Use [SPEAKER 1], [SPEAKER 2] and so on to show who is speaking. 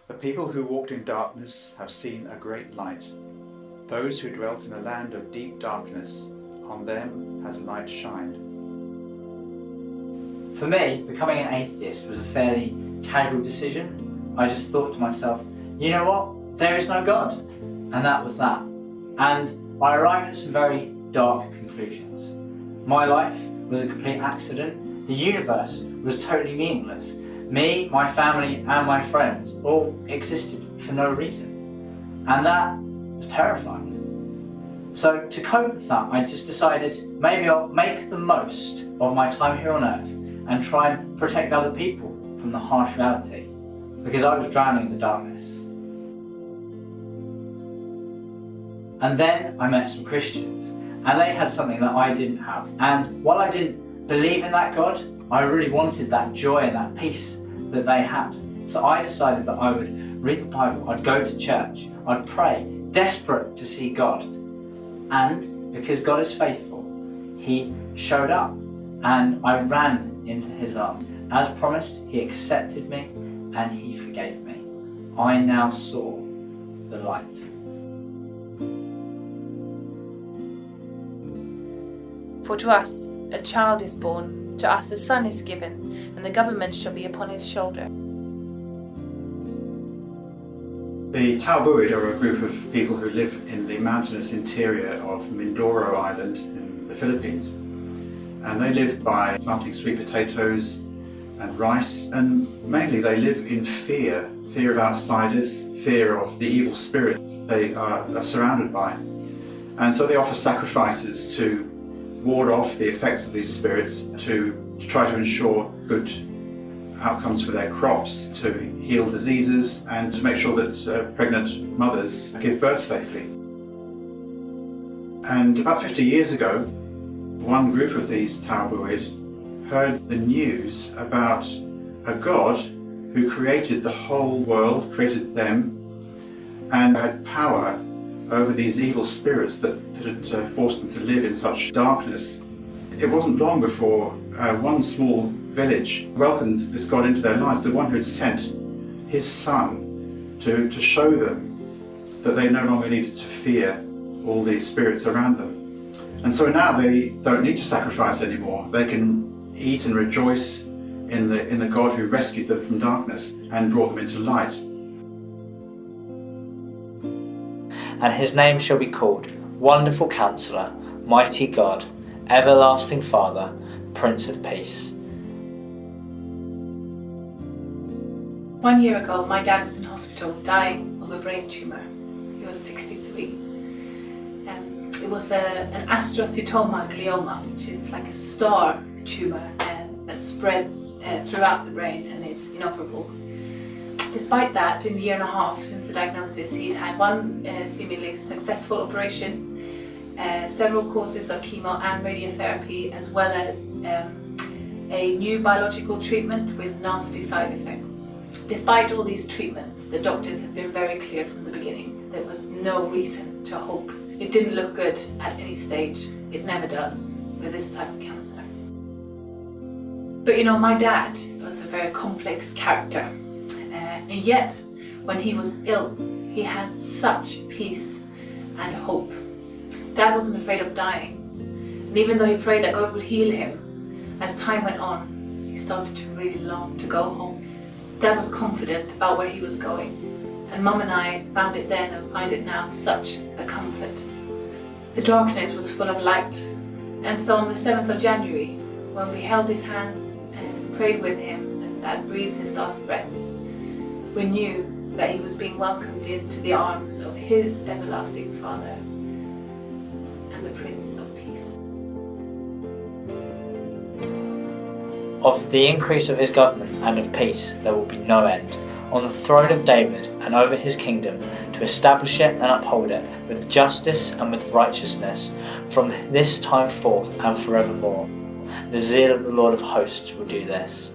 [SPEAKER 1] The people who walked in darkness have seen a great light. Those who dwelt in a land of deep darkness, on them has light shined.
[SPEAKER 2] For me, becoming an atheist was a fairly casual decision. I just thought to myself, you know what, there is no God. And that was that. And I arrived at some very dark conclusions. My life was a complete accident. The universe was totally meaningless. Me, my family and my friends all existed for no reason. And that was terrifying. So to cope with that, I just decided maybe I'll make the most of my time here on earth and try and protect other people from the harsh reality, because I was drowning in the darkness. And then I met some Christians, and they had something that I didn't have. And while I didn't believe in that God, I really wanted that joy and that peace that they had. So I decided that I would read the Bible, I'd go to church, I'd pray, desperate to see God. And because God is faithful, He showed up and I ran into His arms. As promised, He accepted me and He forgave me. I now saw the light.
[SPEAKER 3] For to us a child is born, to us a son is given, and the government shall be upon his shoulder.
[SPEAKER 1] The Talbuid are a group of people who live in the mountainous interior of Mindoro Island in the Philippines. And they live by planting sweet potatoes and rice, and mainly they live in fear of outsiders, fear of the evil spirit they are surrounded by. And so they offer sacrifices to ward off the effects of these spirits, to try to ensure good outcomes for their crops, to heal diseases, and to make sure that pregnant mothers give birth safely. And about 50 years ago, one group of these Talbuid heard the news about a God who created the whole world, created them, and had power over these evil spirits that had forced them to live in such darkness. It wasn't long before one small village welcomed this God into their lives, the one who had sent His Son to show them that they no longer needed to fear all these spirits around them. And so now they don't need to sacrifice anymore. They can eat and rejoice in the God who rescued them from darkness and brought them into light.
[SPEAKER 2] And His name shall be called Wonderful Counselor, Mighty God, Everlasting Father, Prince of Peace.
[SPEAKER 3] 1 year ago, my dad was in hospital dying of a brain tumour. He was 63. It was an astrocytoma glioma, which is like a star tumour that spreads throughout the brain, and it's inoperable. Despite that, in the year and a half since the diagnosis, he'd had one seemingly successful operation, several courses of chemo and radiotherapy, as well as a new biological treatment with nasty side effects. Despite all these treatments, the doctors had been very clear from the beginning. There was no reason to hope. It didn't look good at any stage. It never does with this type of cancer. But you know, my dad was a very complex character. And yet, when he was ill, he had such peace and hope. Dad wasn't afraid of dying. And even though he prayed that God would heal him, as time went on, he started to really long to go home. Dad was confident about where he was going. And Mum and I found it then and find it now such a comfort. The darkness was full of light. And so on the 7th of January, when we held his hands and prayed with him as Dad breathed his last breaths, we knew that he was being welcomed into the arms of his everlasting Father and the Prince of Peace.
[SPEAKER 2] Of the increase of His government and of peace there will be no end, on the throne of David and over His kingdom, to establish it and uphold it with justice and with righteousness from this time forth and forevermore. The zeal of the Lord of hosts will do this.